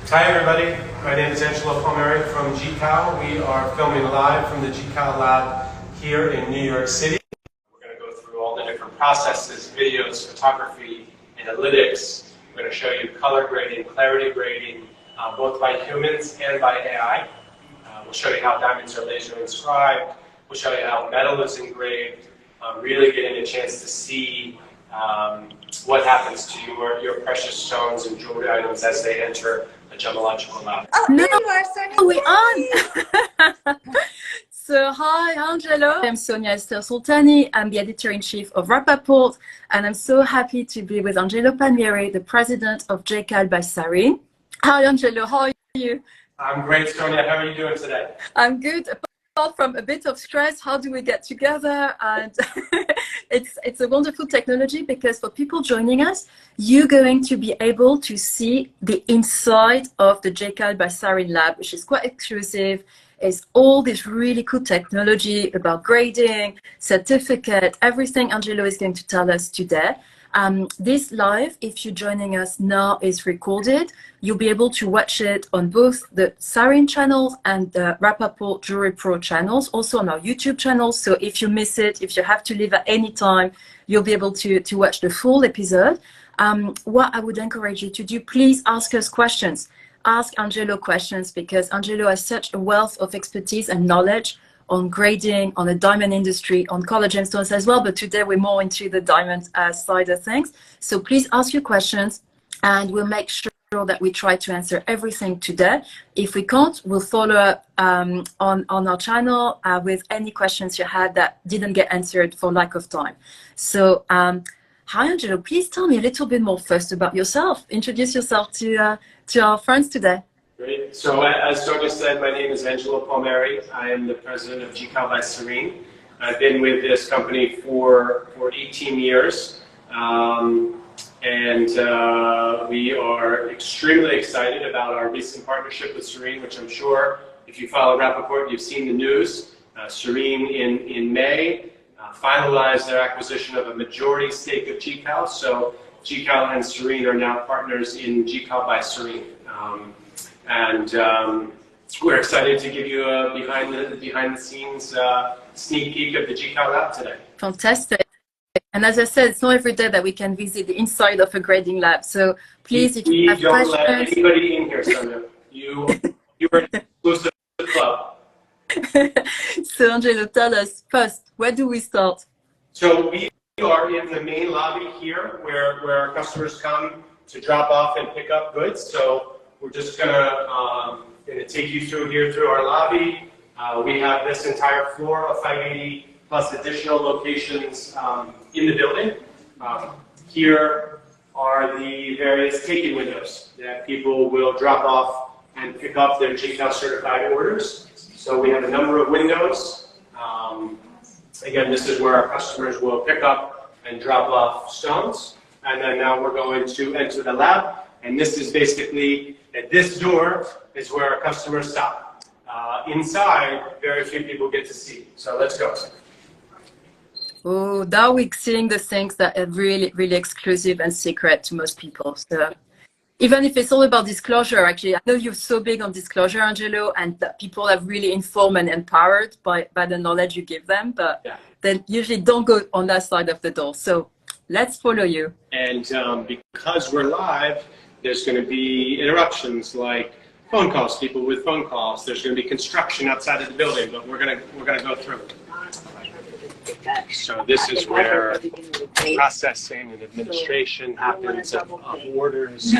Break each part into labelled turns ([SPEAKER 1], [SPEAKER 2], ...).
[SPEAKER 1] Hi everybody, my name is Angelo Palmieri from GCAL. We are filming live from the GCAL lab here in New York City. We're going to go through all the different processes, videos, photography, analytics. We're going to show you color grading, clarity grading, both by humans and by AI. We'll show you how diamonds are laser inscribed. We'll show you how metal is engraved, really getting a chance to see what happens to your precious stones and jewelry items as they enter a gemological lab.
[SPEAKER 2] Oh, no, you are, Sonia.
[SPEAKER 3] We're on. So, hi, Angelo. I'm Sonia Esther Sultani. I'm the editor-in-chief of Rappaport, and I'm so happy to be with Angelo Palmieri, the president of GCAL by Sarine. Hi, Angelo. How are you?
[SPEAKER 1] I'm great, Sonia. How are you doing today?
[SPEAKER 3] I'm good. Apart from a bit of stress, how do we get together? And it's a wonderful technology because for people joining us, you're going to be able to see the inside of the GCAL by Sarine lab, which is quite exclusive. It's all this really cool technology about grading, certificate, everything Angelo is going to tell us today. This live, if you're joining us now, is recorded. You'll be able to watch it on both the Sarine channels and the Rappaport Jewelry Pro channels, also on our YouTube channel. So if you miss it, if you have to leave at any time, you'll be able to watch the full episode. What I would encourage you to do, please ask us questions. Ask Angelo questions because Angelo has such a wealth of expertise and knowledge on grading, on the diamond industry, on color gemstones as well. But today we're more into the diamond side of things. So please ask your questions and we'll make sure that we try to answer everything today. If we can't, we'll follow up on our channel with any questions you had that didn't get answered for lack of time. So hi, Angelo, please tell me a little bit more first about yourself. Introduce yourself to our friends today.
[SPEAKER 1] Great. So as Sonia said, my name is Angelo Palmieri. I am the president of GCAL by Sarine. I've been with this company for 18 years. We are extremely excited about our recent partnership with Sarine, which I'm sure if you follow Rappaport, you've seen the news. Sarine in May finalized their acquisition of a majority stake of GCAL. So GCAL and Sarine are now partners in GCAL by Sarine. We're excited to give you a behind the scenes sneak peek of the GCAL lab today.
[SPEAKER 3] Fantastic. And as I said, it's not every day that we can visit the inside of a grading lab. So please, if you have questions...
[SPEAKER 1] We don't let anybody in here, Sonia. You are an exclusive club.
[SPEAKER 3] So Angelo, tell us first, where do we start?
[SPEAKER 1] So we are in the main lobby here where our customers come to drop off and pick up goods. So we're just gonna take you through our lobby. We have this entire floor of 580 plus additional locations in the building. Here are the various take-in windows that people will drop off and pick up their GCAL certified orders. So we have a number of windows. Again, this is where our customers will pick up and drop off stones. And then now we're going to enter the lab. And this is basically, at this door is where our customers stop. Inside, very few people get to see. So let's go.
[SPEAKER 3] Oh, now we're seeing the things that are really, really exclusive and secret to most people. So even if it's all about disclosure, actually, I know you're so big on disclosure, Angelo, and that people are really informed and empowered by the knowledge you give them, but
[SPEAKER 1] yeah,
[SPEAKER 3] they usually don't go on that side of the door. So let's follow you.
[SPEAKER 1] And because we're live, there's going to be interruptions like phone calls, people with phone calls. There's going to be construction outside of the building, but we're going to go through. So this is where processing and administration happens of orders,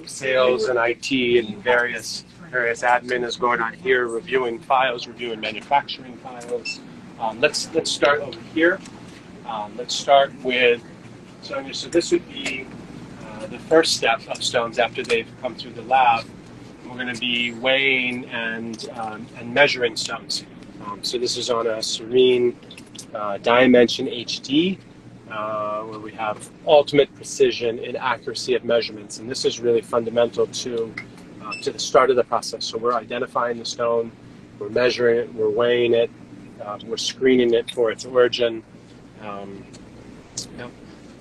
[SPEAKER 1] sales and IT and various admin is going on here, reviewing files, reviewing manufacturing files. Let's start over here. Let's start with Sonia. So this would be the first step of stones after they've come through the lab. We're going to be weighing and measuring stones. So this is on a Sarine Dimension HD, where we have ultimate precision and accuracy of measurements. And this is really fundamental to the start of the process. So we're identifying the stone, we're measuring it, we're weighing it, we're screening it for its origin.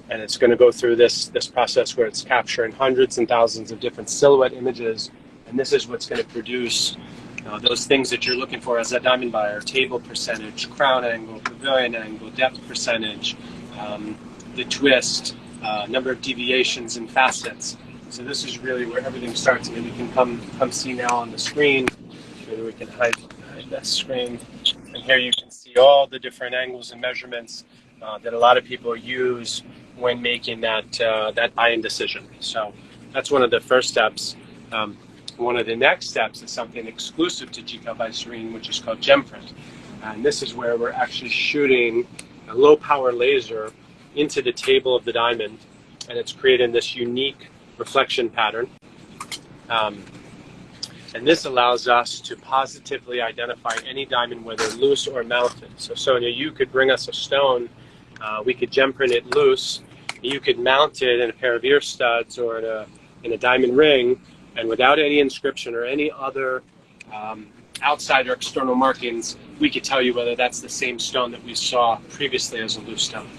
[SPEAKER 1] and it's going to go through this process where it's capturing hundreds and thousands of different silhouette images, and this is what's going to produce those things that you're looking for as a diamond buyer: table percentage, crown angle, pavilion angle, depth percentage, the twist, number of deviations and facets. So this is really where everything starts, and we can come see now on the screen. Maybe we can hide that screen, and here you can see all the different angles and measurements that a lot of people use when making that buying decision. So that's one of the first steps. One of the next steps is something exclusive to GCAL by Sarine, which is called gem print. And this is where we're actually shooting a low power laser into the table of the diamond, and it's creating this unique reflection pattern. And this allows us to positively identify any diamond, whether loose or mounted. So Sonia, you could bring us a stone, we could gem print it loose, you could mount it in a pair of ear studs or in a diamond ring, and without any inscription or any other outside or external markings, we could tell you whether that's the same stone that we saw previously as a loose stone.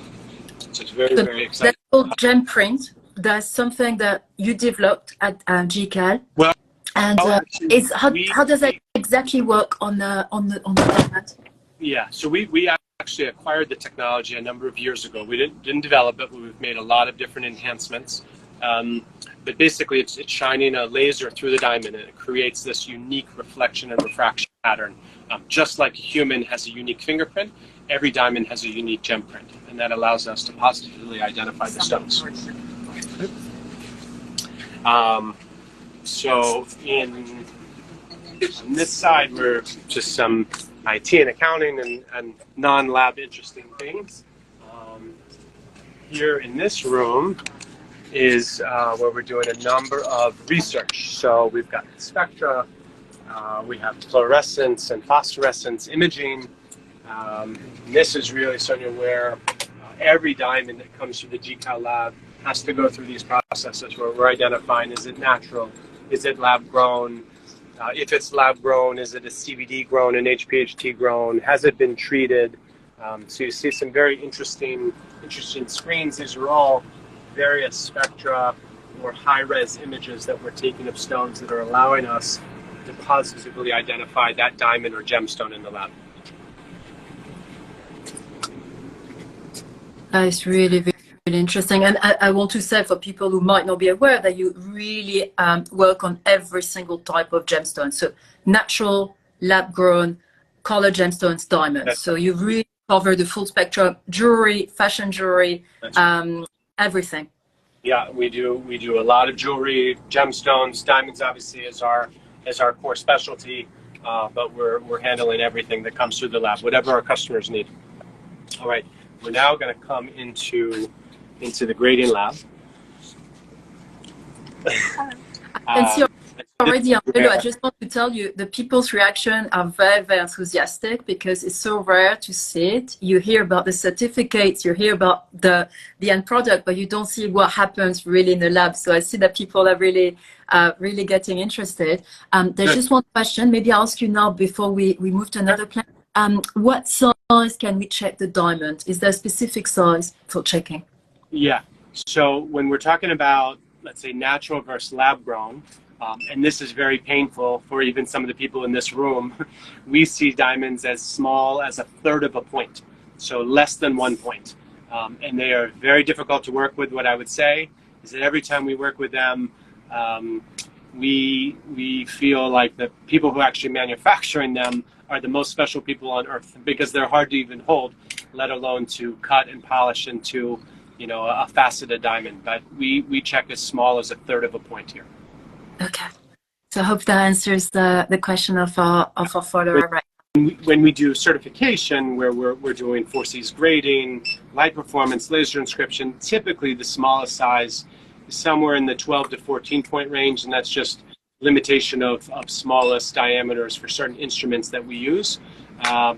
[SPEAKER 1] So it's very, very exciting.
[SPEAKER 3] That's called gem print. That's something that you developed at GCAL.
[SPEAKER 1] Well,
[SPEAKER 3] and how does that exactly work on the diamond?
[SPEAKER 1] Yeah, so we actually acquired the technology a number of years ago. We didn't develop it, but we've made a lot of different enhancements. But basically, it's shining a laser through the diamond, and it creates this unique reflection and refraction pattern. Just like a human has a unique fingerprint, every diamond has a unique gem print, and that allows us to positively identify the stones. So on this side, we're just some IT and accounting and non-lab interesting things. Here in this room is where we're doing a number of research. So we've got spectra, we have fluorescence and phosphorescence imaging. This is really, Sonia, where every diamond that comes through the GCAL lab has to go through these processes where we're identifying, is it natural, is it lab grown, if it's lab grown, is it a CVD grown, an HPHT grown, has it been treated? So you see some very interesting screens. These are all various spectra or high-res images that we're taking of stones that are allowing us to positively identify that diamond or gemstone in the lab.
[SPEAKER 3] It's really, really interesting. And I want to say for people who might not be aware that you really work on every single type of gemstone. So natural, lab-grown, color gemstones, diamonds. So you really cover the full spectrum: jewelry, fashion jewelry, everything.
[SPEAKER 1] Yeah, we do a lot of jewelry, gemstones, diamonds obviously is our core specialty, but we're handling everything that comes through the lab, whatever our customers need. All right, we're now going to come into the grading lab.
[SPEAKER 3] And see already, Angelo, I just want to tell you the people's reaction are very, very enthusiastic because it's so rare to see it. You hear about the certificates, you hear about the end product, but you don't see what happens really in the lab. So I see that people are really getting interested. There's just one question. Maybe I'll ask you now before we move to another plan. What size can we check the diamond? Is there a specific size for checking?
[SPEAKER 1] Yeah. So when we're talking about, let's say, natural versus lab grown, and this is very painful for even some of the people in this room, we see diamonds as small as 1/3 of a point, so less than 1 point. And they are very difficult to work with. What I would say is that every time we work with them, we feel like the people who are actually manufacturing them are the most special people on earth, because they're hard to even hold, let alone to cut and polish into, you know, a faceted diamond. But we check as small as 1/3 of a point here.
[SPEAKER 3] Okay, so I hope that answers the question of our follower. Right.
[SPEAKER 1] When we do certification, where we're doing 4Cs grading, light performance, laser inscription, typically the smallest size is somewhere in the 12 to 14 point range, and that's just limitation of smallest diameters for certain instruments that we use.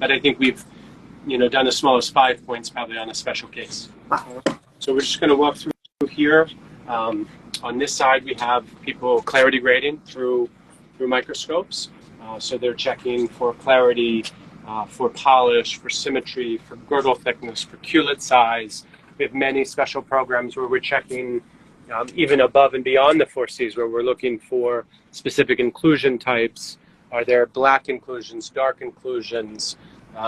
[SPEAKER 1] But I think we've, you know, done as small as 5 points probably on a special case.
[SPEAKER 3] Wow.
[SPEAKER 1] So we're just going to walk through here. On this side, we have people clarity grading through microscopes. So they're checking for clarity, for polish, for symmetry, for girdle thickness, for culet size, We have many special programs where we're checking even above and beyond the 4Cs, where we're looking for specific inclusion types. Are there black inclusions, dark inclusions?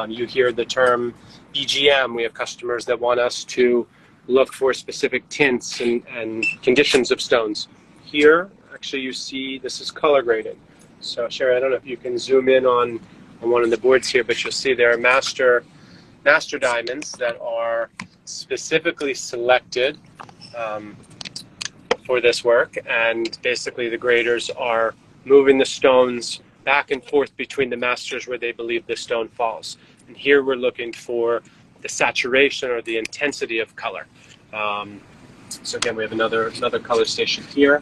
[SPEAKER 1] You hear the term BGM. We have customers that want us to look for specific tints and conditions of stones. Here, actually, you see this is color graded. So Sherry, I don't know if you can zoom in on one of the boards here, but you'll see there are master diamonds that are specifically selected for this work, and basically the graders are moving the stones back and forth between the masters where they believe the stone falls. And here we're looking for the saturation or the intensity of color. So again, we have another color station here.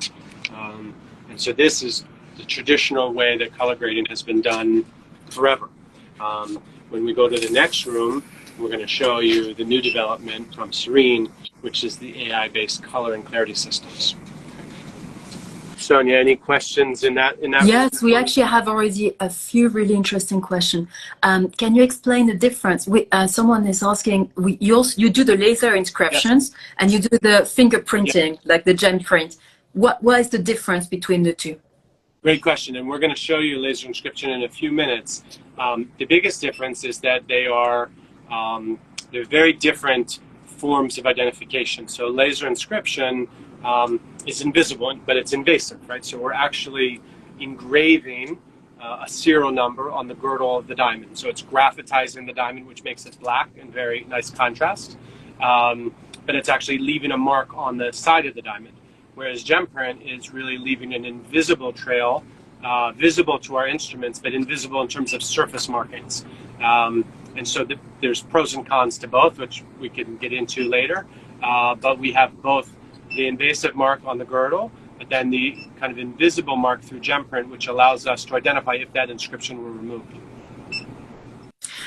[SPEAKER 1] And so this is the traditional way that color grading has been done forever. When we go to the next room, we're going to show you the new development from Sarine, which is the AI-based color and clarity systems. Sonia, any questions in that?
[SPEAKER 3] Yes, we actually have already a few really interesting questions. Can you explain the difference? Someone is asking, you do the laser inscriptions, yes, and you do the fingerprinting, yes, like the gem print. What is the difference between the two?
[SPEAKER 1] Great question, and we're going to show you laser inscription in a few minutes. The biggest difference is that they're very different forms of identification. So laser inscription is invisible, but it's invasive, right? So we're actually engraving a serial number on the girdle of the diamond. So it's graphitizing the diamond, which makes it black and very nice contrast. But it's actually leaving a mark on the side of the diamond. Whereas gem print is really leaving an invisible trail, visible to our instruments, but invisible in terms of surface markings. And so there's pros and cons to both, which we can get into later. But we have both the invasive mark on the girdle, but then the kind of invisible mark through gem print, which allows us to identify if that inscription were removed.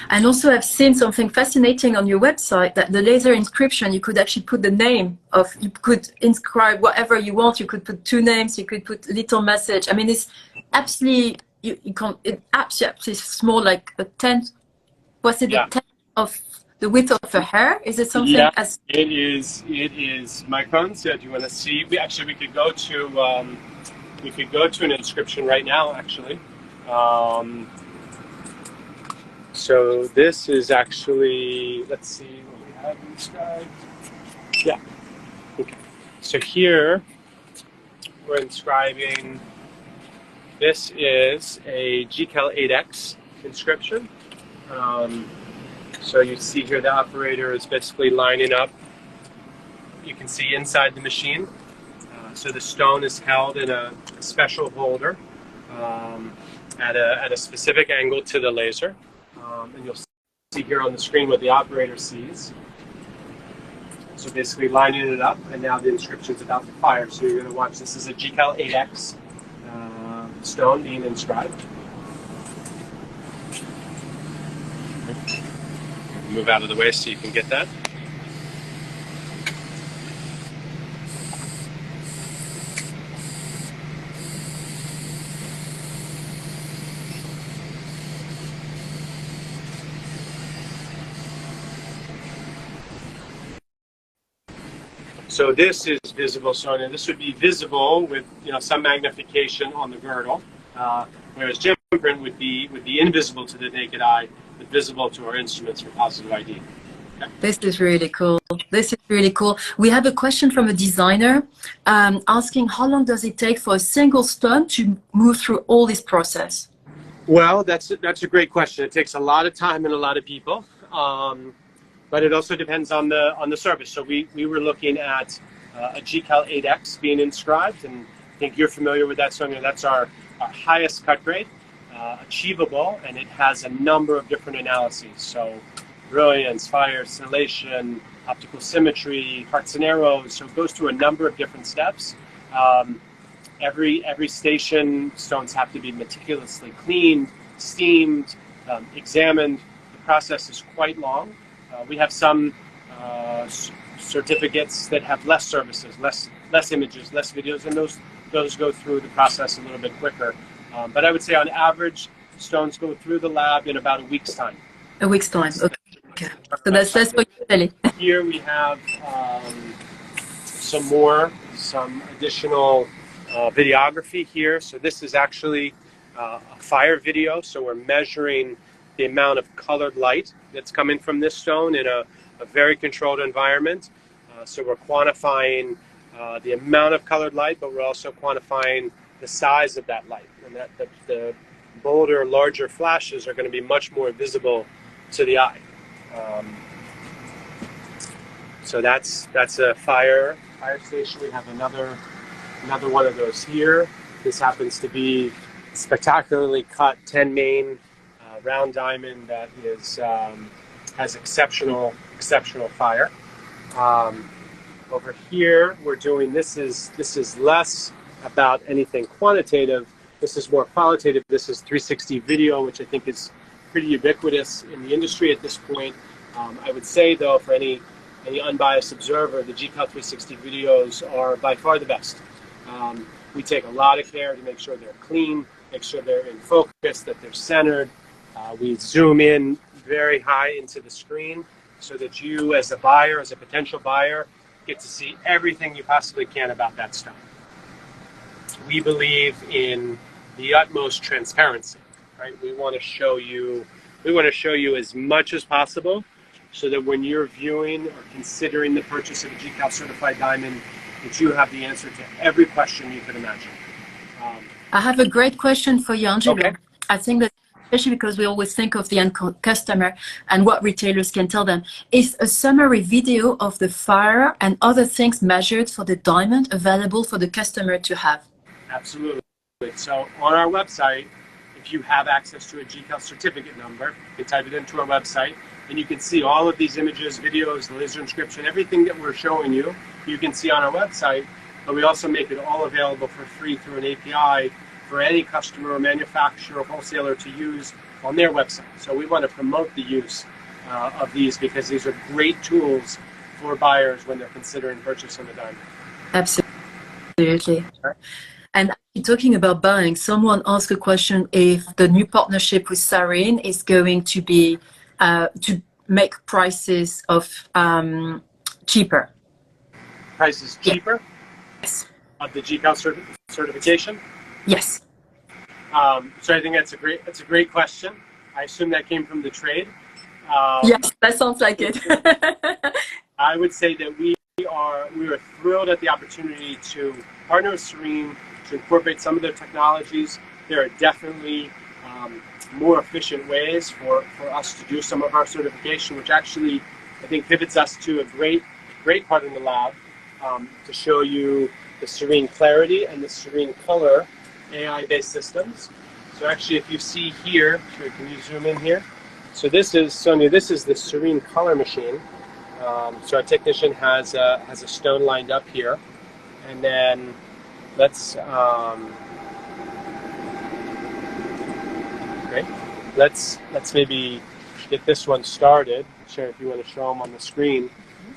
[SPEAKER 3] And also I've seen something fascinating on your website, that the laser inscription, you could actually put the name of, you could inscribe whatever you want. You could put 2 names, you could put little message. I mean, it's absolutely, you can't, it absolutely small, like a tenth, was it, yeah, a tenth of the width of a hair? Is it something?
[SPEAKER 1] Yeah,
[SPEAKER 3] as
[SPEAKER 1] it is microns. Yeah, do you want to see? We could go to an inscription right now, actually. So this is actually, let's see what we have inscribed. Yeah. Okay. So here we're inscribing, this is a GCAL 8X inscription. So you see here the operator is basically lining up. You can see inside the machine. So the stone is held in a special holder at a specific angle to the laser. And you'll see here on the screen what the operator sees. So basically lining it up, and now the inscription is about to fire. So you're going to watch, this is a GCAL 8X stone being inscribed. Move out of the way so you can get that. So this is visible, Sonia. This would be visible with some magnification on the girdle, whereas gem print would be invisible to the naked eye, but visible to our instruments for positive ID. Okay.
[SPEAKER 3] This is really cool. This is really cool. We have a question from a designer asking, how long does it take for a single stone to move through all this process?
[SPEAKER 1] Well, that's a great question. It takes a lot of time and a lot of people. But it also depends on the service. So we were looking at a GCAL 8X being inscribed, and I think you're familiar with that, Sonia. That's our highest cut grade, achievable, and it has a number of different analyses. So brilliance, fire, scintillation, optical symmetry, hearts and arrows. So it goes through a number of different steps. Every station, stones have to be meticulously cleaned, steamed, examined. The process is quite long. We have some certificates that have less services, less images, less videos, and those go through the process a little bit quicker. But I would say on average, stones go through the lab in about a week's time.
[SPEAKER 3] A week's time, okay. Okay. So that's for you, Ellie.
[SPEAKER 1] Here we have some additional videography here. So this is actually a fire video. So we're measuring the amount of colored light that's coming from this stone in a very controlled environment. So we're quantifying the amount of colored light, but we're also quantifying the size of that light. And that the bolder, larger flashes are going to be much more visible to the eye. So that's a fire station. We have another one of those here. This happens to be spectacularly cut 10 main round diamond that is has exceptional fire. Over here, we're doing this is less about anything quantitative. This is more qualitative. This is 360 video, which I think is pretty ubiquitous in the industry at this point. I would say, though, for any unbiased observer, the GCAL 360 videos are by far the best. We take a lot of care to make sure they're clean, make sure they're in focus, that they're centered. We zoom in very high into the screen so that you, as a buyer, as a potential buyer, get to see everything you possibly can about that stone. We believe in the utmost transparency, right? We want to show you as much as possible so that when you're viewing or considering the purchase of a GCAL certified diamond, that you have the answer to every question you could imagine.
[SPEAKER 3] I have a great question for you, Angelo.
[SPEAKER 1] Okay.
[SPEAKER 3] I think that, especially because we always think of the end customer and what retailers can tell them, is a summary video of the fire and other things measured for the diamond available for the customer to have.
[SPEAKER 1] Absolutely. So on our website, if you have access to a GCAL certificate number, you can type it into our website, and you can see all of these images, videos, the laser inscription, everything that we're showing you, you can see on our website. But we also make it all available for free through an API for any customer or manufacturer or wholesaler to use on their website. So we want to promote the use of these because these are great tools for buyers when they're considering purchasing a diamond.
[SPEAKER 3] Absolutely. And talking about buying, someone asked a question if the new partnership with Sarine is going to be to make prices of cheaper.
[SPEAKER 1] Prices cheaper?
[SPEAKER 3] Yes.
[SPEAKER 1] Of the GCAL certification?
[SPEAKER 3] Yes.
[SPEAKER 1] So I think that's a great question. I assume that came from the trade.
[SPEAKER 3] Yes, that sounds like it.
[SPEAKER 1] I would say that we are thrilled at the opportunity to partner with Sarine to incorporate some of their technologies. There are definitely more efficient ways for us to do some of our certification, which actually I think pivots us to a great part in the lab to show you the Sarine Clarity and the Sarine Color AI-based systems. So actually, if you see here, can you zoom in here? So this is, Sonia, this is the Sarine Color machine. So our technician has a stone lined up here. And then let's maybe get this one started. Sure, if you want to show them on the screen.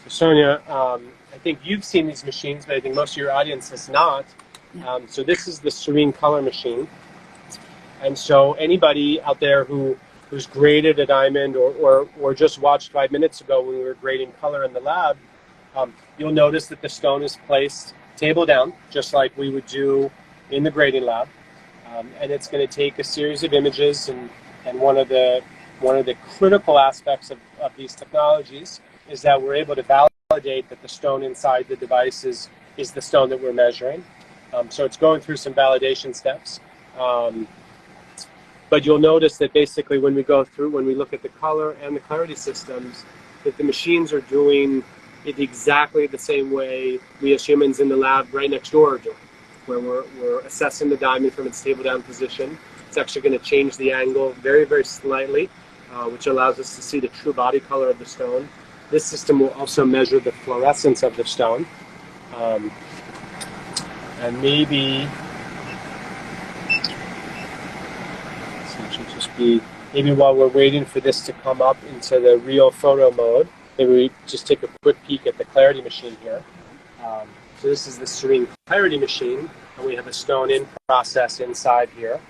[SPEAKER 1] So Sonia, I think you've seen these machines, but I think most of your audience has not. So this is the Sarine Color machine. And so anybody out there who's graded a diamond or just watched 5 minutes ago when we were grading color in the lab, you'll notice that the stone is placed table down, just like we would do in the grading lab. And it's going to take a series of images, and one of the critical aspects of these technologies is that we're able to validate that the stone inside the device is the stone that we're measuring. So it's going through some validation steps. But you'll notice that basically when we look at the color and the clarity systems, that the machines are doing it exactly the same way we as humans in the lab right next door are doing, where we're assessing the diamond from its table down position. It's actually going to change the angle very, very slightly, which allows us to see the true body color of the stone. This system will also measure the fluorescence of the stone. And maybe while we're waiting for this to come up into the real photo mode, maybe we just take a quick peek at the clarity machine here. So this is the Sarine Clarity machine, and we have a stone in process inside here.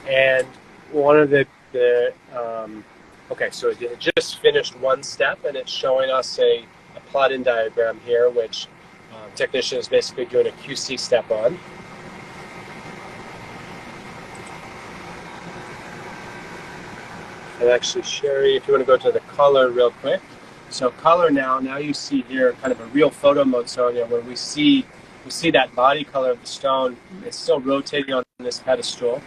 [SPEAKER 1] And one of the Okay, so it just finished one step, and it's showing us a plot-in diagram here, which technician is basically doing a QC step on. And actually, Sherry, if you want to go to the color real quick. So color now you see here kind of a real photo mode, Sonia, where we see that body color of the stone. It's still rotating on this pedestal.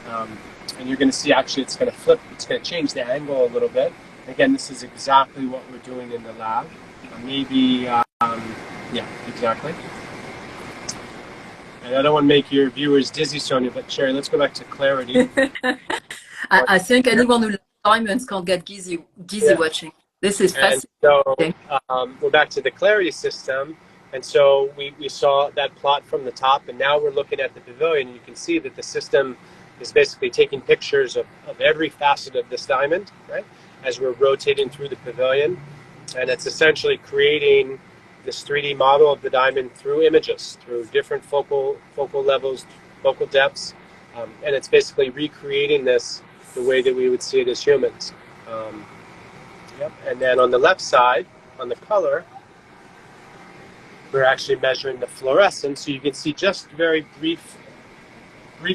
[SPEAKER 1] And you're going to see actually it's going to flip, it's going to change the angle a little bit. Again, this is exactly what we're doing in the lab. Yeah, exactly. And I don't want to make your viewers dizzy, Sonia, but Sherry, let's go back to clarity.
[SPEAKER 3] I think anyone who loves diamonds can't get dizzy watching. This is fascinating.
[SPEAKER 1] And so we're back to the clarity system. And so we saw that plot from the top, and now we're looking at the pavilion. You can see that the system is basically taking pictures of every facet of this diamond, right, as we're rotating through the pavilion. And it's essentially creating this 3D model of the diamond through images, through different focal levels, focal depths. And it's basically recreating this the way that we would see it as humans. Yep. And then on the left side, on the color, we're actually measuring the fluorescence. So you can see just very brief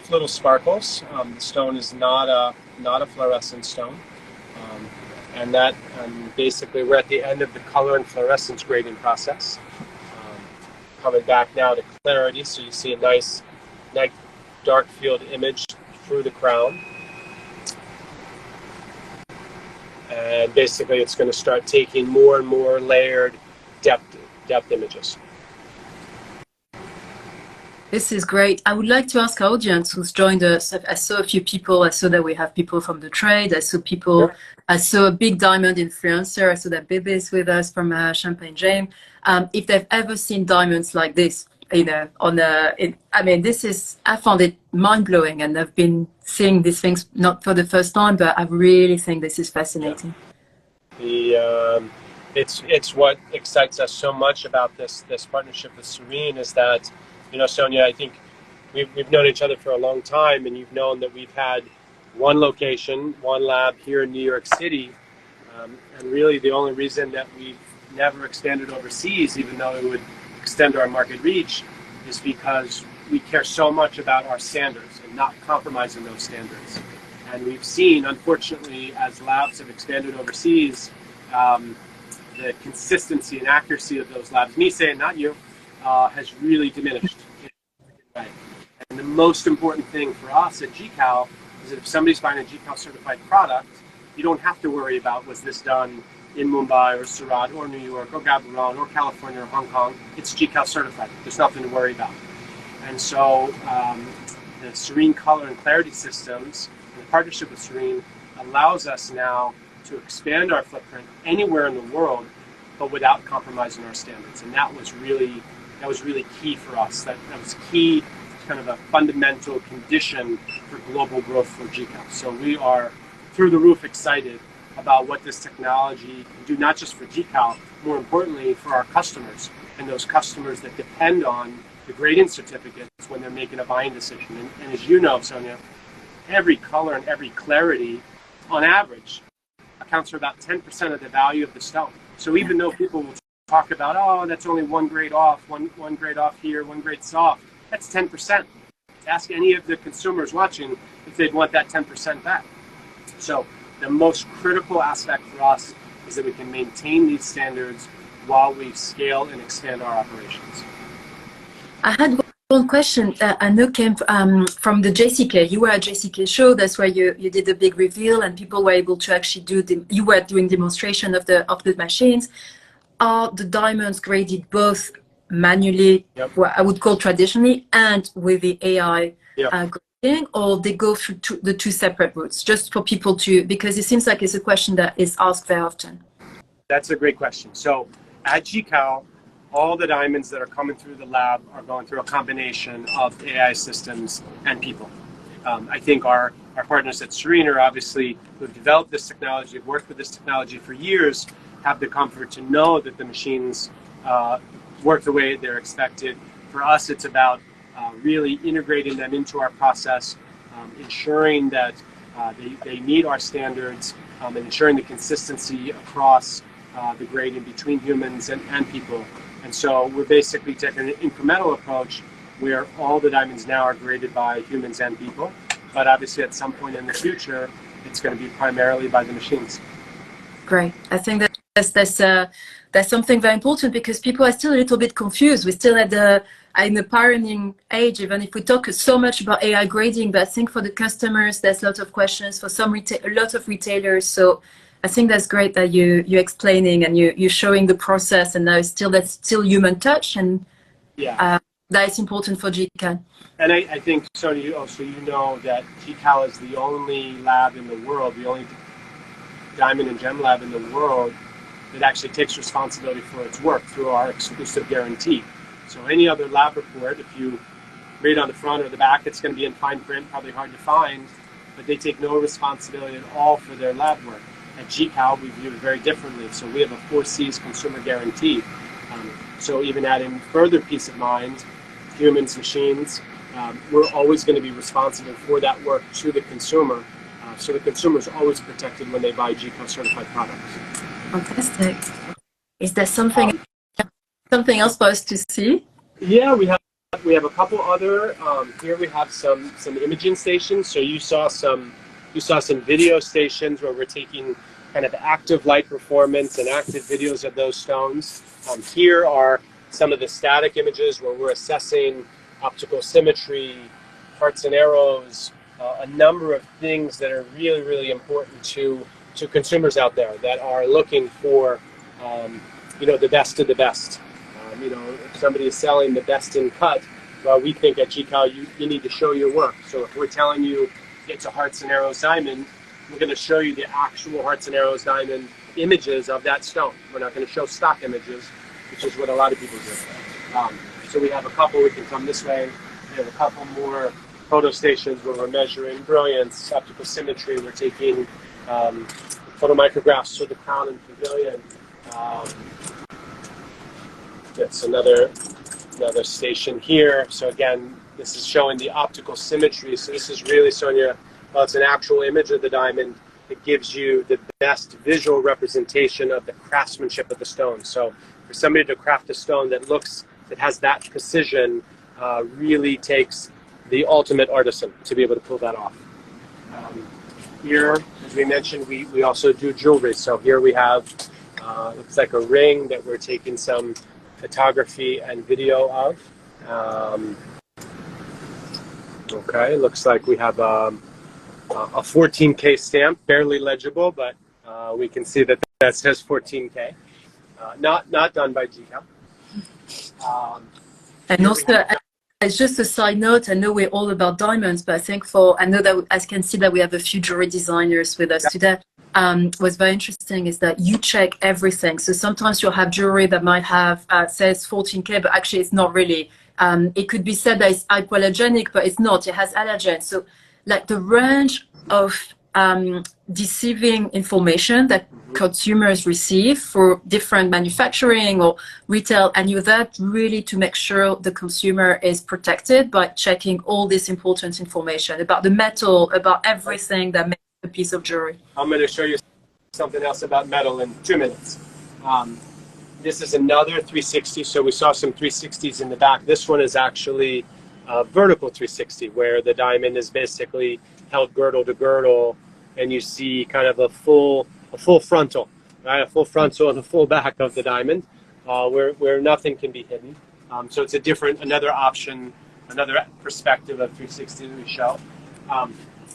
[SPEAKER 1] little sparkles. The stone is not a fluorescent stone. And that basically we're at the end of the color and fluorescence grading process. Coming back now to clarity, so you see a nice dark field image through the crown. And basically it's going to start taking more and more layered depth images.
[SPEAKER 3] This is great. I would like to ask our audience who's joined us. I saw a few people. I saw that we have people from the trade. I saw people. Yeah. I saw a big diamond influencer. I saw that Bebe is with us from Champagne James. If they've ever seen diamonds like this, you know, I mean, I found it mind blowing, and I've been seeing these things not for the first time, but I really think this is fascinating.
[SPEAKER 1] Yeah. It's what excites us so much about this partnership with Sarine is that, you know, Sonia, I think we've known each other for a long time, and you've known that we've had one location, one lab here in New York City, and really the only reason that we've never expanded overseas, even though it would extend our market reach, is because we care so much about our standards and not compromising those standards. And we've seen, unfortunately, as labs have expanded overseas, the consistency and accuracy of those labs, me saying, not you, has really diminished. And the most important thing for us at GCAL is that if somebody's buying a GCAL certified product, you don't have to worry about, was this done in Mumbai or Surat or New York or Gaborone or California or Hong Kong. It's GCAL certified. There's nothing to worry about. And so the Sarine color and clarity systems, and the partnership with Sarine, allows us now to expand our footprint anywhere in the world, but without compromising our standards. And that was really key for us. That was key, kind of a fundamental condition for global growth for GCAL. So we are through the roof excited about what this technology can do, not just for GCAL, more importantly for our customers, and those customers that depend on the grading certificates when they're making a buying decision. And as you know, Sonia, every color and every clarity, on average, accounts for about 10% of the value of the stone. So even though people will talk about, oh, that's only one grade off, one grade off here, one grade soft, that's 10%. Ask any of the consumers watching if they'd want that 10% back. So the most critical aspect for us is that we can maintain these standards while we scale and expand our operations.
[SPEAKER 3] I had one question. I know came from the JCK. You were at JCK show. That's where you did a big reveal, and people were able to actually you were doing demonstration of the machines. Are the diamonds graded both manually,
[SPEAKER 1] yep,
[SPEAKER 3] what I would call traditionally, and with the AI
[SPEAKER 1] yep,
[SPEAKER 3] grading, or they go through the two separate routes? Just for people to, because it seems like it's a question that is asked very often.
[SPEAKER 1] That's a great question. So at GCAL, all the diamonds that are coming through the lab are going through a combination of AI systems and people. I think our partners at Sarine are obviously, who've developed this technology, have worked with this technology for years, have the comfort to know that the machines work the way they're expected. For us, it's about really integrating them into our process, ensuring that They meet our standards in ensuring the consistency across the grading between humans and people. And so we're basically taking an incremental approach where all the diamonds now are graded by humans and people. But obviously at some point in the future, it's going to be primarily by the machines.
[SPEAKER 3] Great. I think that that's something very important because people are still a little bit confused. We're still in the pioneering age, even if we talk so much about AI grading, but I think for the customers, there's a lot of questions for a lot of retailers. So I think that's great that you're explaining and you're showing the process, and now that's still human touch, and
[SPEAKER 1] yeah,
[SPEAKER 3] that is important for GCAL.
[SPEAKER 1] And I think, Sonia, also you know that GCAL is the only lab in the world, the only diamond and gem lab in the world that actually takes responsibility for its work through our exclusive guarantee. So any other lab report, if you read on the front or the back, it's going to be in fine print, probably hard to find, but they take no responsibility at all for their lab work. At GCAL, we view it very differently. So we have a 4Cs consumer guarantee. So even adding further peace of mind, humans, machines, we're always going to be responsible for that work to the consumer. So the consumer is always protected when they buy GCAL certified products.
[SPEAKER 3] Fantastic. Is there something else for us to see?
[SPEAKER 1] Yeah, we have a couple other. Here we have some imaging stations. So you saw some video stations where we're taking kind of active light performance and active videos of those stones. Here are some of the static images where we're assessing optical symmetry, hearts and arrows, a number of things that are really, really important to consumers out there that are looking for, the best of the best. If somebody is selling the best in cut, well, we think at GCAL you need to show your work. So if we're telling you it's a hearts and arrows diamond, we're going to show you the actual hearts and arrows diamond images of that stone. We're not going to show stock images, which is what a lot of people do. So we have a couple. We can come this way. We have a couple more photo stations where we're measuring brilliance, optical symmetry. We're taking photomicrographs for the crown and pavilion. That's another station here. So again, this is showing the optical symmetry. So this is really, Sonia, well, it's an actual image of the diamond. It gives you the best visual representation of the craftsmanship of the stone. So for somebody to craft a stone that has that precision, really takes the ultimate artisan to be able to pull that off. Here, as we mentioned, we also do jewelry. So here we have, looks like a ring that we're taking some photography and video of. Okay, looks like we have a 14K stamp, barely legible, but we can see that says 14K. Not done by GCAL.
[SPEAKER 3] And also, it's just a side note. I know we're all about diamonds, but I think I know that I can see that we have a few jewelry designers with us today. What's very interesting is that you check everything. So sometimes you'll have jewelry that might have says 14K, but actually it's not really. It could be said that it's hypoallergenic, but it's not. It has allergens. So like the range of deceiving information that consumers receive for different manufacturing or retail, and you're there really to make sure the consumer is protected by checking all this important information about the metal, about everything that makes a piece of jewelry.
[SPEAKER 1] I'm going to show you something else about metal in 2 minutes. This is another 360. So we saw some 360s in the back. This one is actually a vertical 360 where the diamond is basically held girdle to girdle, and you see kind of a full frontal, right? A full frontal and a full back of the diamond, where nothing can be hidden. So it's another option, another perspective of 360 that we show.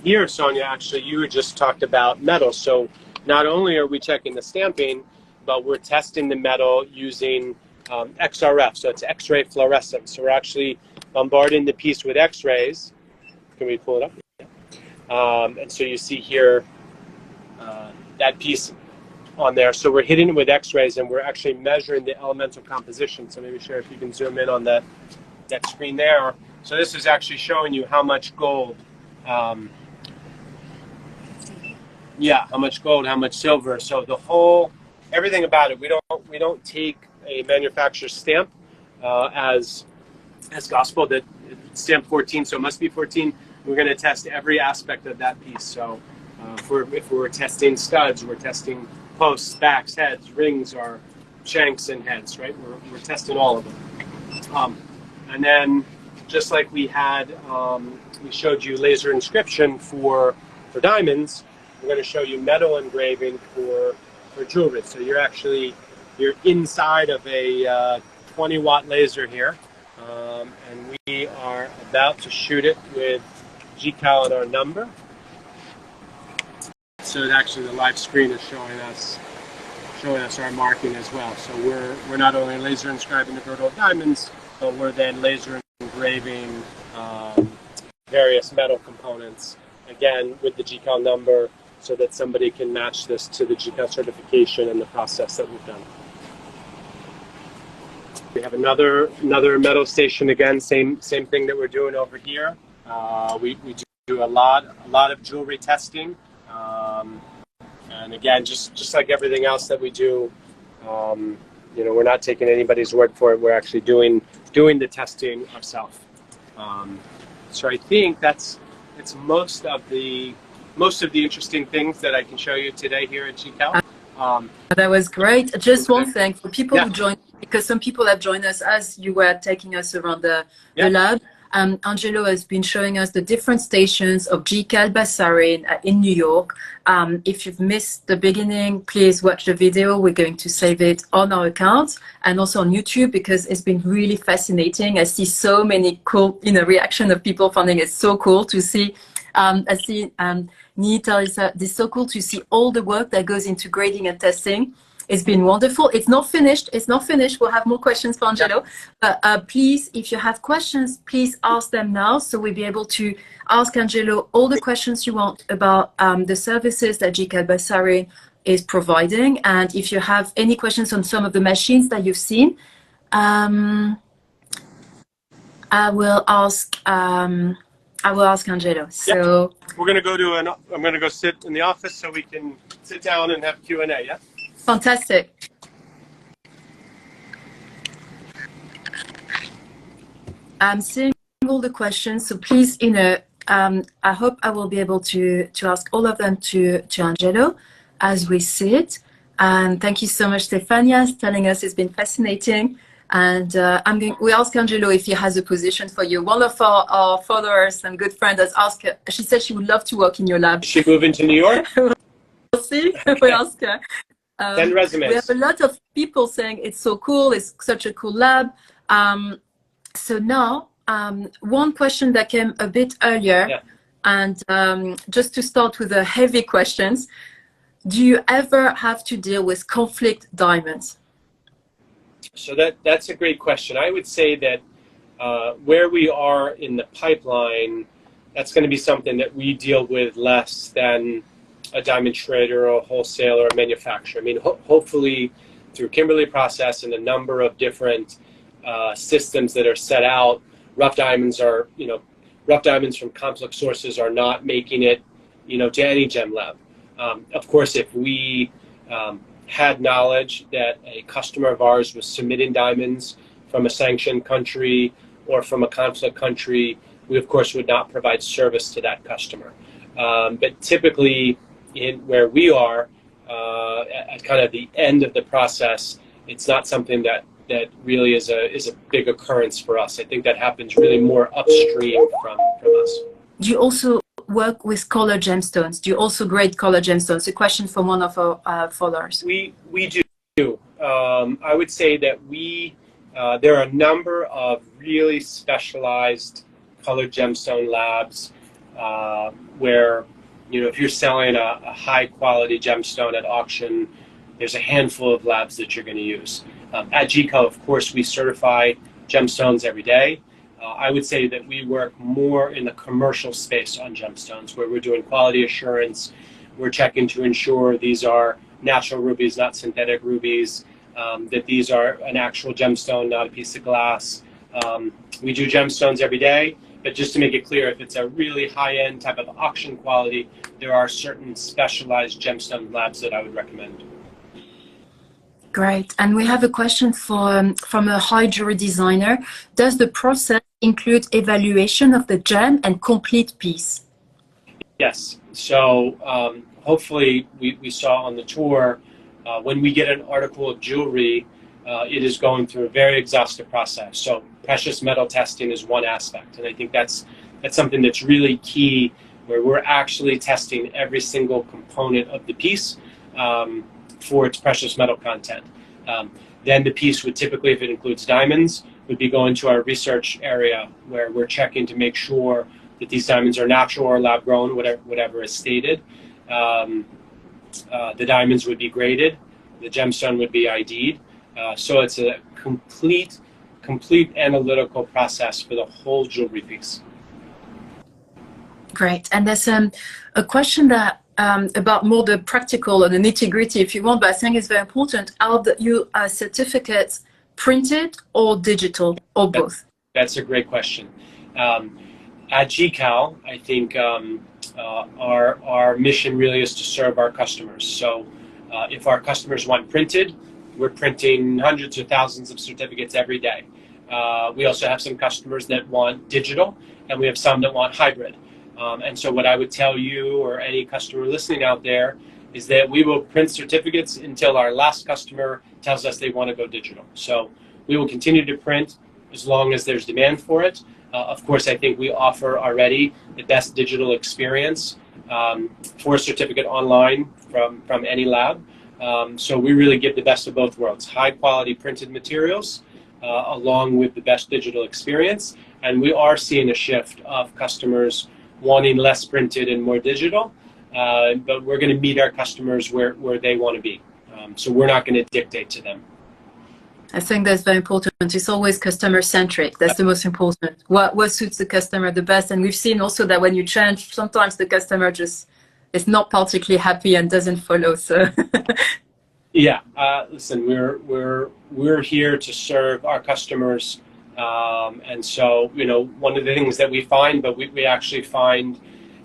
[SPEAKER 1] Here, Sonia, actually, you just talked about metal. So not only are we checking the stamping, but we're testing the metal using XRF, so it's X-ray fluorescence. So we're actually bombarding the piece with X-rays. Can we pull it up? And so you see here that piece on there. So we're hitting it with X-rays, and we're actually measuring the elemental composition. So maybe, Sherry, if you can zoom in on that screen there. So this is actually showing you how much gold, how much gold, how much silver. So everything about it, we don't take a manufacturer's stamp as gospel that it's stamp 14, so it must be 14. we're going to test every aspect of that piece. So if we're testing studs, we're testing posts, backs, heads, rings, or shanks and heads, right? We're testing all of them. And then just like we had, we showed you laser inscription for diamonds, we're going to show you metal engraving for jewelry. So you're inside of a 20-watt laser here, and we are about to shoot it with GCAL and our number. So actually the live screen is showing us our marking as well. So we're not only laser inscribing the girdle of diamonds, but we're then laser engraving various metal components, again with the GCAL number, so that somebody can match this to the GCAL certification and the process that we've done. We have another metal station, again, same thing that we're doing over here. We do a lot of jewelry testing, and again, just like everything else that we do, we're not taking anybody's word for it. We're actually doing the testing ourselves. So I think it's most of the interesting things that I can show you today here at GCAL.
[SPEAKER 3] That was great. Just one thing for people who joined, because some people have joined us as you were taking us around the lab. Angelo has been showing us the different stations of GCAL by Sarine in New York. If you've missed the beginning, please watch the video. We're going to save it on our account and also on YouTube, because it's been really fascinating. I see so many cool reaction of people finding it so cool to see. I see Nita is this so cool to see all the work that goes into grading and testing. It's been wonderful. It's not finished. We'll have more questions for Angelo. But please, if you have questions, please ask them now, so we'll be able to ask Angelo all the questions you want about the services that GCAL by Sarine is providing. And if you have any questions on some of the machines that you've seen, I will ask Angelo. So
[SPEAKER 1] we're going to go I'm going to go sit in the office so we can sit down and have Q&A. Yeah.
[SPEAKER 3] Fantastic. I'm seeing all the questions, so please, I hope I will be able to ask all of them to Angelo as we sit. And thank you so much, Stefania, telling us it's been fascinating. And we ask Angelo if he has a position for you. One of our followers and good friend has asked her. She said she would love to work in your lab.
[SPEAKER 1] Is she moving to New York?
[SPEAKER 3] We'll see. We'll ask her.
[SPEAKER 1] 10 resumes.
[SPEAKER 3] We have a lot of people saying it's so cool, it's such a cool lab. So now, one question that came a bit earlier, and just to start with the heavy questions, do you ever have to deal with conflict diamonds?
[SPEAKER 1] So that's a great question. I would say that where we are in the pipeline, that's going to be something that we deal with less than a diamond trader or a wholesaler or a manufacturer. I mean, hopefully through Kimberly process and a number of different systems that are set out, rough diamonds from complex sources are not making it, to any gem lab. Of course, if we had knowledge that a customer of ours was submitting diamonds from a sanctioned country or from a conflict country, we of course would not provide service to that customer. But typically, where we are at kind of the end of the process, it's not something that really is a big occurrence for us. I think that happens really more upstream from us.
[SPEAKER 3] Do you also work with color gemstones? Do you also grade color gemstones? A question from one of our followers.
[SPEAKER 1] We do. I would say that there are a number of really specialized colored gemstone labs where, if you're selling a high quality gemstone at auction, there's a handful of labs that you're going to use. At GCAL, of course, we certify gemstones every day. I would say that we work more in the commercial space on gemstones, where we're doing quality assurance. We're checking to ensure these are natural rubies, not synthetic rubies, that these are an actual gemstone, not a piece of glass. We do gemstones every day. But just to make it clear, if it's a really high-end type of auction quality, there are certain specialized gemstone labs that I would recommend.
[SPEAKER 3] Great. And we have a question from a high jewelry designer. Does the process include evaluation of the gem and complete piece?
[SPEAKER 2] Yes. So hopefully we saw on the tour, when we get an article of jewelry, it is going through a very exhaustive process. So precious metal testing is one aspect. And I think that's something that's really key, where we're actually testing every single component of the piece for its precious metal content. Then the piece would typically, if it includes diamonds, would be going to our research area where we're checking to make sure that these diamonds are natural or lab grown, whatever is stated. The diamonds would be graded, the gemstone would be ID'd. So it's a complete analytical process for the whole jewelry piece.
[SPEAKER 3] Great. And there's a question that about more the practical and the nitty-gritty, if you want, but I think it's very important. Are your certificates printed or digital or both?
[SPEAKER 2] That's a great question. At GCAL, I think our mission really is to serve our customers. So if our customers want printed, we're printing hundreds or thousands of certificates every day. We also have some customers that want digital, and we have some that want hybrid. And so what I would tell you or any customer listening out there is that we will print certificates until our last customer tells us they want to go digital. So we will continue to print as long as there's demand for it. Of course, I think we offer already the best digital experience for a certificate online from any lab. So we really give the best of both worlds, high quality printed materials along with the best digital experience. And we are seeing a shift of customers wanting less printed and more digital, but we're going to meet our customers where they want to be. So we're not going to dictate to them.
[SPEAKER 3] I think that's very important. It's always customer centric. That's the most important. What suits the customer the best? And we've seen also that when you change, sometimes the customer just is not particularly happy and doesn't follow. So
[SPEAKER 2] yeah, listen, we're here to serve our customers. And so, you know, one of the things that we find, but we actually find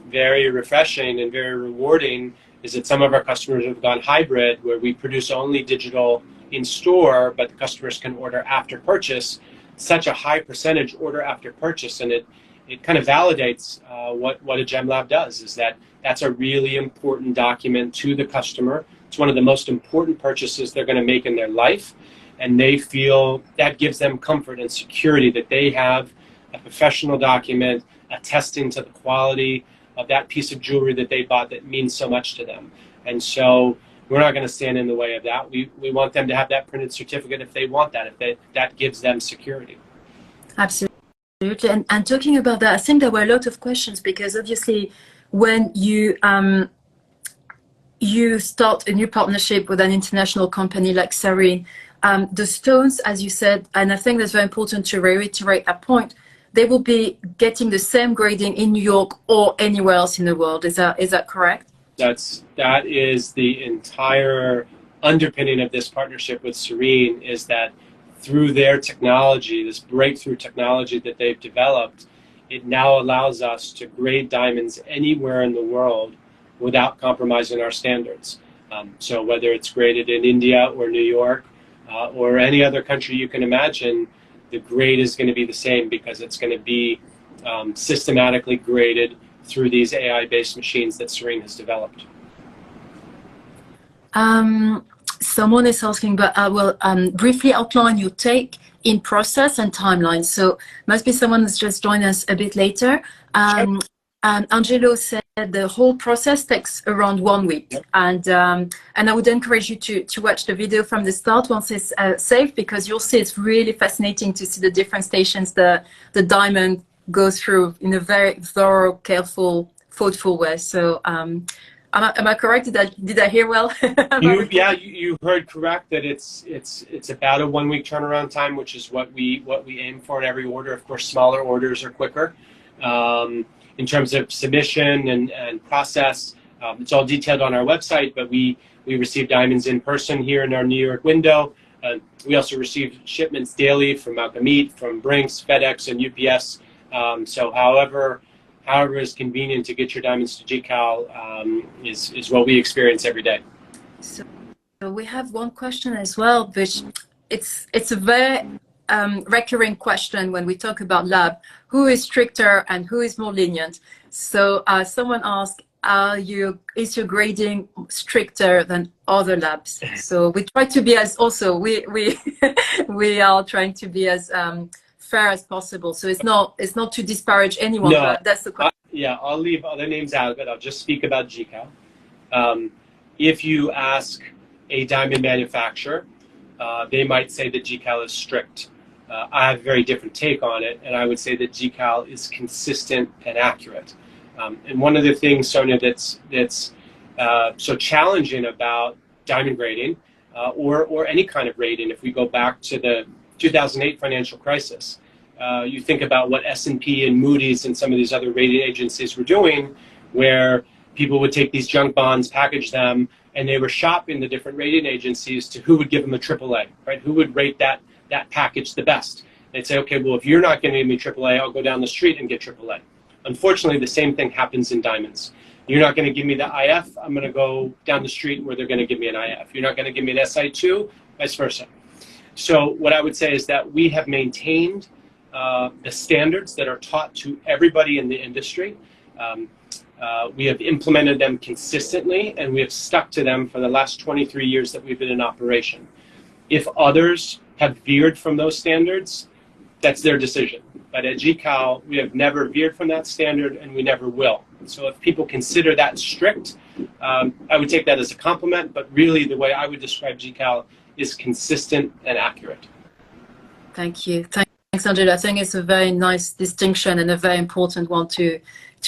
[SPEAKER 2] very refreshing and very rewarding, is that some of our customers have gone hybrid, where we produce only digital in store, but the customers can order after purchase. Such a high percentage order after purchase, and it kind of validates what a gem lab does, is that's a really important document to the customer. It's one of the most important purchases they're going to make in their life. And they feel that gives them comfort and security that they have a professional document attesting to the quality of that piece of jewelry that they bought that means so much to them. And so we're not going to stand in the way of that. We want them to have that printed certificate if they want that, that gives them security.
[SPEAKER 3] Absolutely. And talking about that, I think there were a lot of questions, because obviously when you start a new partnership with an international company like Sarine, the stones, as you said, and I think that's very important to reiterate that point, they will be getting the same grading in New York or anywhere else in the world. Is that correct? That
[SPEAKER 2] is the entire underpinning of this partnership with Sarine, is that through their technology, this breakthrough technology that they've developed, it now allows us to grade diamonds anywhere in the world without compromising our standards. So whether it's graded in India or New York, or any other country you can imagine, the grade is going to be the same, because it's going to be systematically graded through these AI-based machines that Sarine has developed.
[SPEAKER 3] Someone is asking, but I will briefly outline your take in process and timeline. So must be someone who's just joined us a bit later.
[SPEAKER 2] Sure.
[SPEAKER 3] Angelo said the whole process takes around 1 week. Yep. And I would encourage you to watch the video from the start once it's safe, because you'll see it's really fascinating to see the different stations the diamond goes through in a very thorough, careful, thoughtful way. So am I correct? Did I hear well?
[SPEAKER 2] You heard correct that it's about a 1 week turnaround time, which is what we aim for in every order. Of course, smaller orders are quicker. In terms of submission and process, it's all detailed on our website, but we receive diamonds in person here in our New York window. We also receive shipments daily from Malcolm Meat, from Brinks, FedEx, and UPS. So however is convenient to get your diamonds to GCAL is what we experience every day.
[SPEAKER 3] So we have one question as well, which it's a very recurring question when we talk about lab. Who is stricter and who is more lenient? So someone asked, is your grading stricter than other labs? So we try to be as also we are trying to be as fair as possible. So it's not to disparage anyone.
[SPEAKER 2] No,
[SPEAKER 3] but that's the question.
[SPEAKER 2] Yeah, I'll leave other names out, but I'll just speak about GCAL. If you ask a diamond manufacturer, they might say that GCAL is strict. I have a very different take on it, and I would say that GCAL is consistent and accurate. And one of the things, Sonia, that's so challenging about diamond grading or any kind of rating, if we go back to the 2008 financial crisis, you think about what S&P and Moody's and some of these other rating agencies were doing, where people would take these junk bonds, package them, and they were shopping the different rating agencies to who would give them a AAA, right? Who would rate that package the best? They'd say, okay, well, if you're not going to give me AAA, I'll go down the street and get AAA. Unfortunately, the same thing happens in diamonds. You're not going to give me the IF, I'm going to go down the street where they're going to give me an IF. You're not going to give me an SI2, vice versa. So what I would say is that we have maintained the standards that are taught to everybody in the industry. We have implemented them consistently, and we have stuck to them for the last 23 years that we've been in operation. If others have veered from those standards, that's their decision. But at GCAL, we have never veered from that standard, and we never will. So if people consider that strict, I would take that as a compliment, but really the way I would describe GCAL is consistent and accurate.
[SPEAKER 3] Thank you. Thanks, Angelo. I think it's a very nice distinction and a very important one to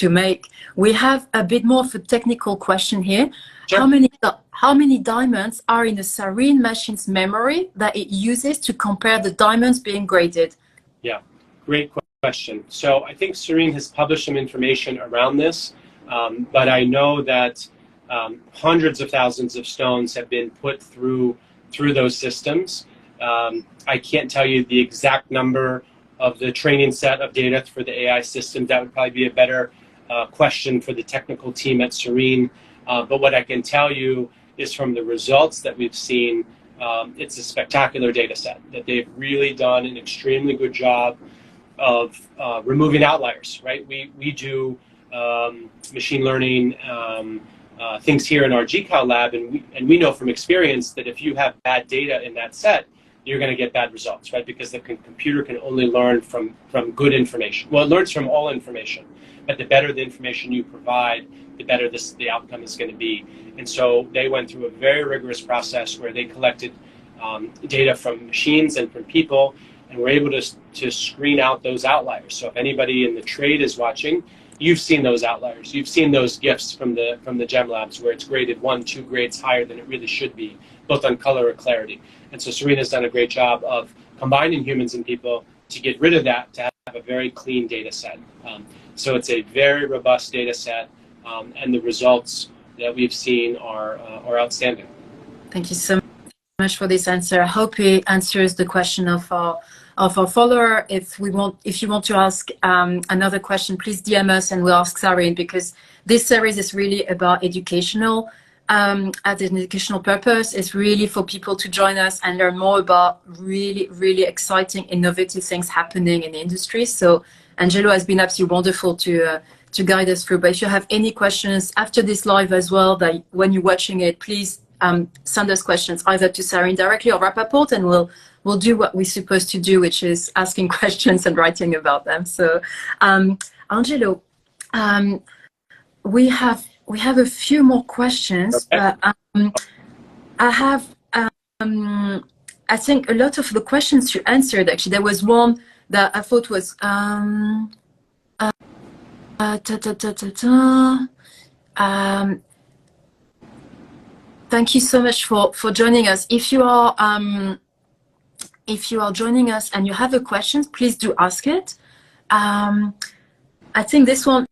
[SPEAKER 3] make. We have a bit more of a technical question here.
[SPEAKER 2] Sure.
[SPEAKER 3] How many diamonds are in the Sarine machine's memory that it uses to compare the diamonds being graded?
[SPEAKER 2] Yeah, great question. So I think Sarine has published some information around this, but I know that hundreds of thousands of stones have been put through those systems. I can't tell you the exact number of the training set of data for the AI system. That would probably be a better question for the technical team at Sarine. But what I can tell you is from the results that we've seen, it's a spectacular data set, that they've really done an extremely good job of removing outliers, right? We do machine learning things here in our GCAL lab, and we know from experience that if you have bad data in that set, you're going to get bad results, right? Because the computer can only learn from good information. Well, it learns from all information, but the better the information you provide, the better the outcome is going to be. And so they went through a very rigorous process where they collected data from machines and from people, and were able to screen out those outliers. So if anybody in the trade is watching, you've seen those outliers. You've seen those gifts from the gem labs where it's graded 1-2 grades higher than it really should be, both on color or clarity. And so Sarine has done a great job of combining humans and people to get rid of that, to have a very clean data set. So it's a very robust data set, and the results that we've seen are outstanding.
[SPEAKER 3] Thank you so much for this answer. I hope it answers the question of our follower. If you want to ask another question, please DM us and we'll ask Sarine, because this series is really about educational at an educational purpose. It's really for people to join us and learn more about really, really exciting, innovative things happening in the industry. So Angelo has been absolutely wonderful to guide us through. But if you have any questions after this live as well, that when you're watching it, please send us questions either to Sarine directly or Rappaport, and we'll do what we're supposed to do, which is asking questions and writing about them. So Angelo, we have a few more questions.
[SPEAKER 2] Okay.
[SPEAKER 3] But I have I think a lot of the questions you answered. Actually, there was one that I thought was thank you so much for joining us. If you are joining us and you have a question, please do ask it. I think this one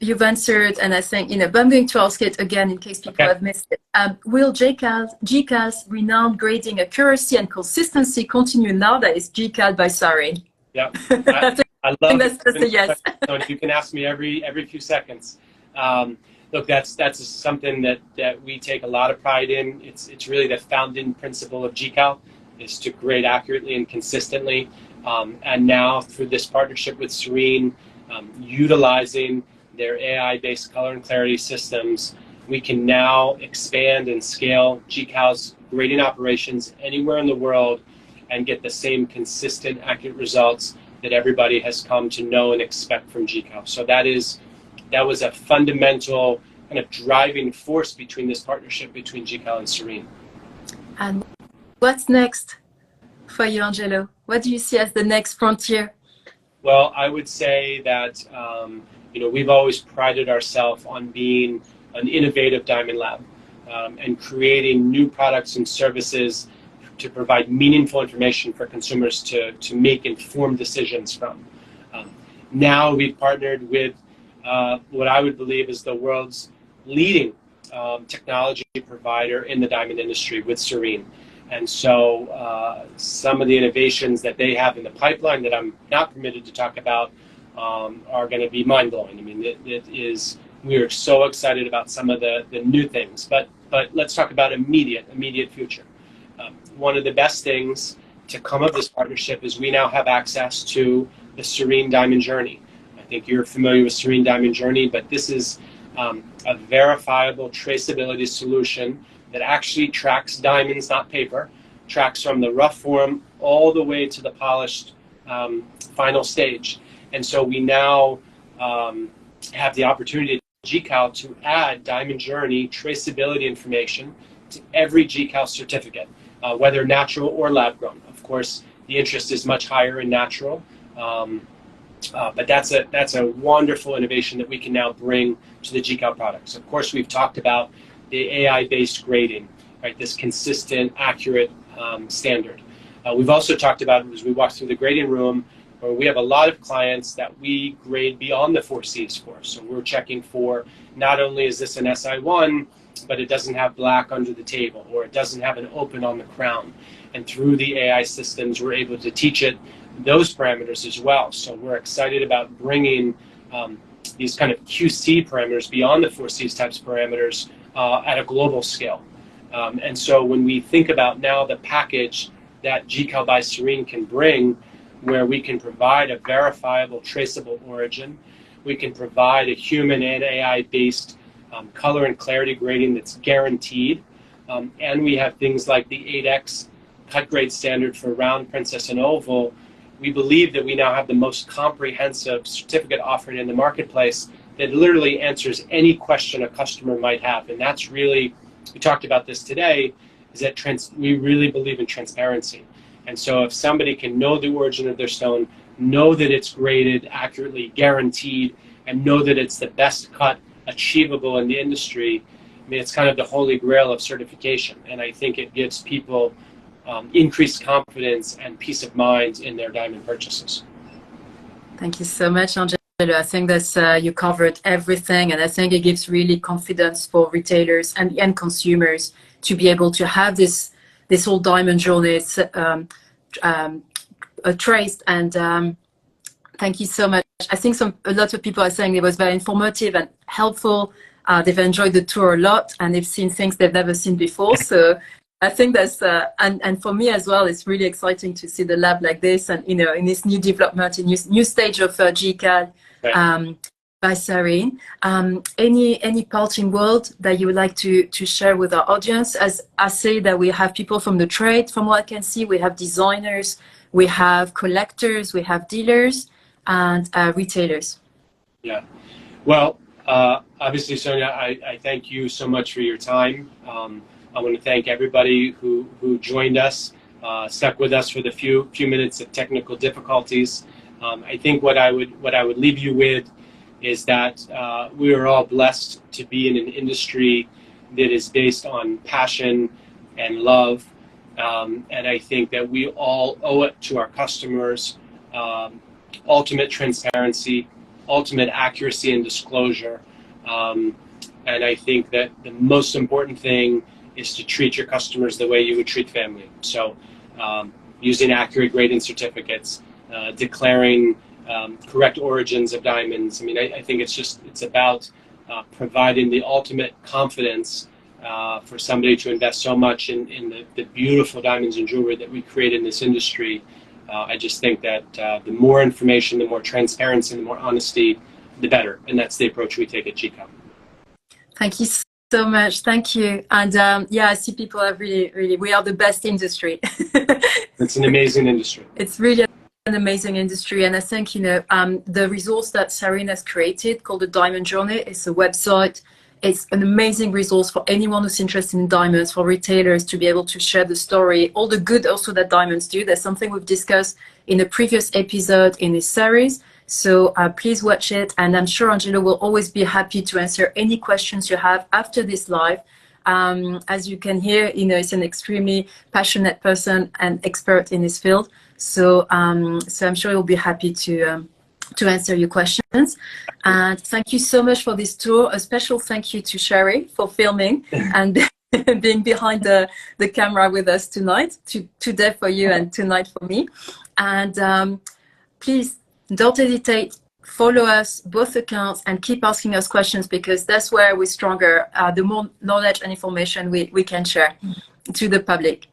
[SPEAKER 3] you've answered, and I think, but I'm going to ask it again in case people have missed it. Will GCAL's renowned grading accuracy and consistency continue now that it's GCAL by Sarine?
[SPEAKER 2] Yeah, I love
[SPEAKER 3] that's a yes.
[SPEAKER 2] You can ask me every few seconds. look, that's something that we take a lot of pride in. It's really the founding principle of GCAL, is to grade accurately and consistently. And now through this partnership with Sarine, utilizing their AI-based color and clarity systems, we can now expand and scale GCAL's grading operations anywhere in the world and get the same consistent, accurate results that everybody has come to know and expect from GCAL. So that was a fundamental kind of driving force between this partnership between GCAL and Sarine.
[SPEAKER 3] And what's next for you, Angelo? What do you see as the next frontier?
[SPEAKER 2] Well, I would say that we've always prided ourselves on being an innovative diamond lab and creating new products and services to provide meaningful information for consumers to make informed decisions from. Now we've partnered with what I would believe is the world's leading technology provider in the diamond industry, with Sarine. And so some of the innovations that they have in the pipeline that I'm not permitted to talk about are going to be mind-blowing. I mean, we are so excited about some of the new things. But let's talk about immediate future. One of the best things to come of this partnership is we now have access to the Sarine Diamond Journey. I think you're familiar with Sarine Diamond Journey, but this is a verifiable traceability solution that actually tracks diamonds, not paper, tracks from the rough form all the way to the polished final stage. And so we now have the opportunity at GCAL to add Diamond Journey traceability information to every GCAL certificate, whether natural or lab grown. Of course, the interest is much higher in natural, but that's a wonderful innovation that we can now bring to the GCAL products. Of course, we've talked about the AI-based grading, right? This consistent, accurate standard. We've also talked about, as we walk through the grading room, where we have a lot of clients that we grade beyond the 4 Cs for. So we're checking for not only is this an SI1, but it doesn't have black under the table, or it doesn't have an open on the crown. And through the AI systems, we're able to teach it those parameters as well. So we're excited about bringing these kind of QC parameters beyond the 4 Cs types parameters at a global scale. And so when we think about now the package that GCAL by Sarine can bring, where we can provide a verifiable, traceable origin, we can provide a human and AI-based color and clarity grading that's guaranteed, and we have things like the 8X cut grade standard for round, princess, and oval. We believe that we now have the most comprehensive certificate offering in the marketplace that literally answers any question a customer might have. And that's really, we talked about this today, is that we really believe in transparency. And so if somebody can know the origin of their stone, know that it's graded accurately, guaranteed, and know that it's the best cut achievable in the industry, I mean, it's kind of the holy grail of certification. And I think it gives people increased confidence and peace of mind in their diamond purchases.
[SPEAKER 3] Thank you so much, Angelo. I think that you covered everything, and I think it gives really confidence for retailers and end consumers to be able to have this whole diamond journey traced. And thank you so much. I think a lot of people are saying it was very informative and helpful. They've enjoyed the tour a lot, and they've seen things they've never seen before. So I think that's and for me as well, it's really exciting to see the lab like this, and in this new development, in new stage of GCAL by Sarine. Any parting word that you would like to share with our audience? As I say, that we have people from the trade, from what I can see, we have designers, we have collectors, we have dealers, and retailers. Yeah.
[SPEAKER 2] Well, obviously, Sonia, I thank you so much for your time. I want to thank everybody who joined us, stuck with us for the few minutes of technical difficulties. I think what I would leave you with is that we are all blessed to be in an industry that is based on passion and love, and I think that we all owe it to our customers ultimate transparency, ultimate accuracy and disclosure, and I think that the most important thing is to treat your customers the way you would treat family. So using accurate grading certificates, declaring correct origins of diamonds. I mean, I think it's about providing the ultimate confidence for somebody to invest so much in the beautiful diamonds and jewelry that we create in this industry. I just think that the more information, the more transparency, the more honesty, the better. And that's the approach we take at GCAL.
[SPEAKER 3] Thank you so much. Thank you. And yeah, I see people are really, we are the best industry.
[SPEAKER 2] It's an amazing industry.
[SPEAKER 3] It's really an amazing industry. And I think, you know, the resource that Sarine has created called the Diamond Journey is a website. It's an amazing resource for anyone who's interested in diamonds, for retailers to be able to share the story, all the good also that diamonds do. That's something we've discussed in a previous episode in this series. So please watch it. And I'm sure Angelo will always be happy to answer any questions you have after this live. As you can hear, you know, he's an extremely passionate person and expert in his field. So, so I'm sure he'll be happy to answer your questions. And thank you so much for this tour. A special thank you to Sherry for filming and being behind the camera with us tonight, today for you and tonight for me. And please don't hesitate, follow us, both accounts, and keep asking us questions, because that's where we're stronger, the more knowledge and information we can share to the public.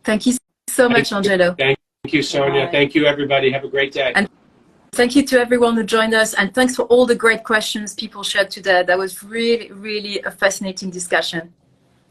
[SPEAKER 3] Thank you so much, Angelo.
[SPEAKER 2] Thank you, Sonia. Thank you, everybody. Have a great day.
[SPEAKER 3] And thank you to everyone who joined us, and thanks for all the great questions people shared today. That was really, really a fascinating discussion.